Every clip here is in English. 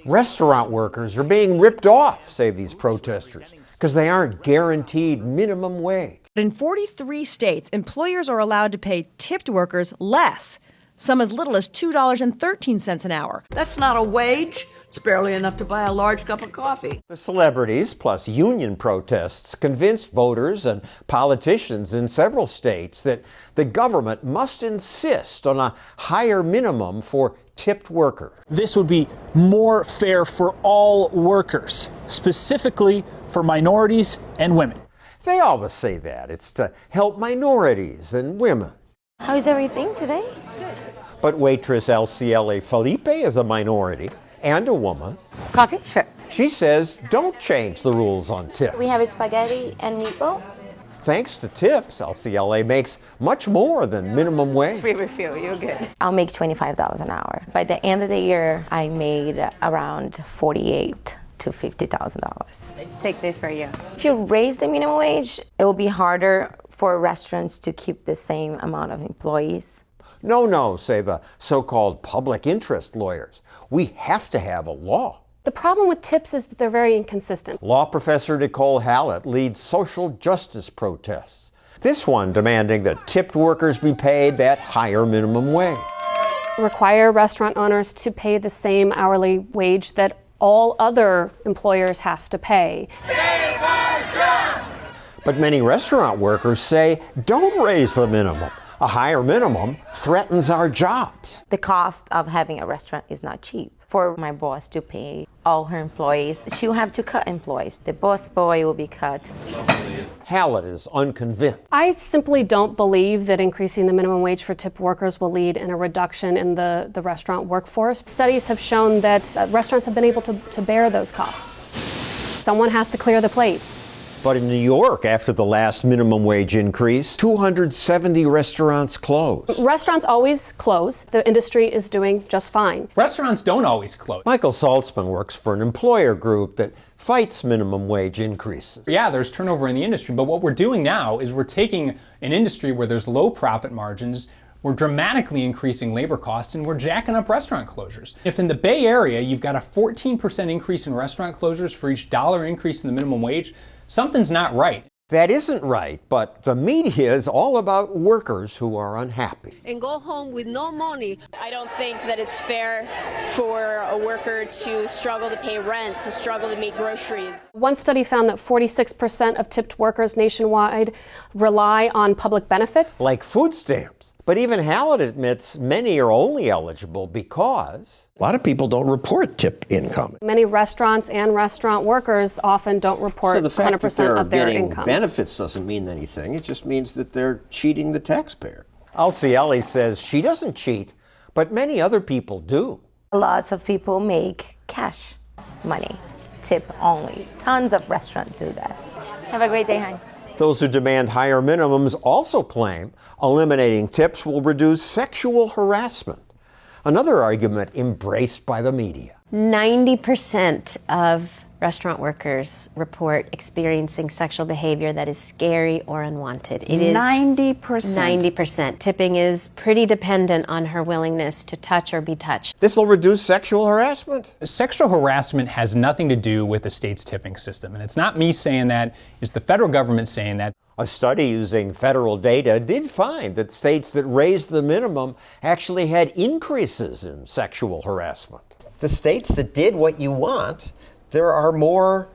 Restaurant workers are being ripped off, say these protesters, because they aren't guaranteed minimum wage. In 43 states, employers are allowed to pay tipped workers less, some as little as $2.13 an hour. That's not a wage. It's barely enough to buy a large cup of coffee. The celebrities plus union protests convinced voters and politicians in several states that the government must insist on a higher minimum for tipped workers. This would be more fair for all workers, specifically for minorities and women. They always say that. It's to help minorities and women. How is everything today? But waitress LCLA Felipe is a minority and a woman. Coffee? Sure. She says don't change the rules on tips. We have spaghetti and meatballs. Thanks to tips, LCLA makes much more than minimum wage. Free refill, you're good. I'll make $25 an hour. By the end of the year, I made around $48,000 to $50,000. Take this for you. If you raise the minimum wage, it will be harder for restaurants to keep the same amount of employees. No, say the so-called public interest lawyers. We have to have a law. The problem with tips is that they're very inconsistent. Law professor Nicole Hallett leads social justice protests. This one demanding that tipped workers be paid that higher minimum wage. Require restaurant owners to pay the same hourly wage that all other employers have to pay. Save our jobs! But many restaurant workers say don't raise the minimum. A higher minimum threatens our jobs. The cost of having a restaurant is not cheap. For my boss to pay all her employees, she'll have to cut employees. The boss boy will be cut. Hallett is unconvinced. I simply don't believe that increasing the minimum wage for tipped workers will lead in a reduction in the restaurant workforce. Studies have shown that restaurants have been able to bear those costs. Someone has to clear the plates. But in New York, after the last minimum wage increase, 270 restaurants closed. Restaurants always close. The industry is doing just fine. Restaurants don't always close. Michael Saltsman works for an employer group that fights minimum wage increases. Yeah, there's turnover in the industry, but what we're doing now is we're taking an industry where there's low profit margins, we're dramatically increasing labor costs, and we're jacking up restaurant closures. If in the Bay Area you've got a 14% increase in restaurant closures for each dollar increase in the minimum wage, something's not right. That isn't right, but the media is all about workers who are unhappy. And go home with no money. I don't think that it's fair for a worker to struggle to pay rent, to struggle to meet groceries. One study found that 46% of tipped workers nationwide rely on public benefits. Like food stamps. But even Hallett admits many are only eligible because a lot of people don't report tip income. Many restaurants and restaurant workers often don't report 100% of their income. So the fact that they're getting benefits doesn't mean anything. It just means that they're cheating the taxpayer. Alcielli says she doesn't cheat, but many other people do. Lots of people make cash money, tip only. Tons of restaurants do that. Have a great day, hon. Those who demand higher minimums also claim eliminating tips will reduce sexual harassment. Another argument embraced by the media. 90% of restaurant workers report experiencing sexual behavior that is scary or unwanted. It is 90%. 90%. Tipping is pretty dependent on her willingness to touch or be touched. This will reduce sexual harassment? Sexual harassment has nothing to do with the state's tipping system. And it's not me saying that, it's the federal government saying that. A study using federal data did find that states that raised the minimum actually had increases in sexual harassment. The states that did what you want, there are more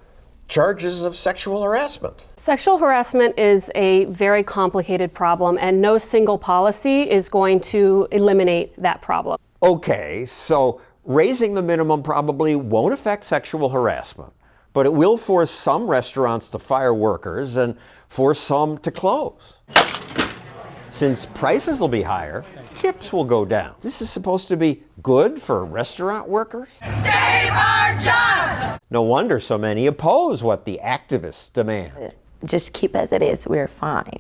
charges of sexual harassment. Sexual harassment is a very complicated problem, and no single policy is going to eliminate that problem. Okay, so raising the minimum probably won't affect sexual harassment, but it will force some restaurants to fire workers and force some to close. Since prices will be higher, tips will go down. This is supposed to be good for restaurant workers? Save our jobs! No wonder so many oppose what the activists demand. Just keep as it is, we're fine.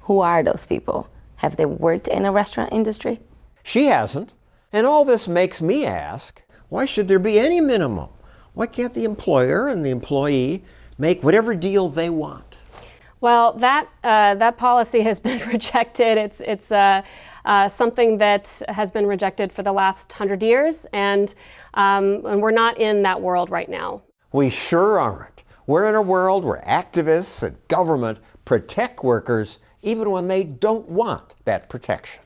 Who are those people? Have they worked in a restaurant industry? She hasn't. And all this makes me ask, why should there be any minimum? Why can't the employer and the employee make whatever deal they want? Well, that policy has been rejected. It's something that has been rejected for the last 100 years, and we're not in that world right now. We sure aren't. We're in a world where activists and government protect workers even when they don't want that protection.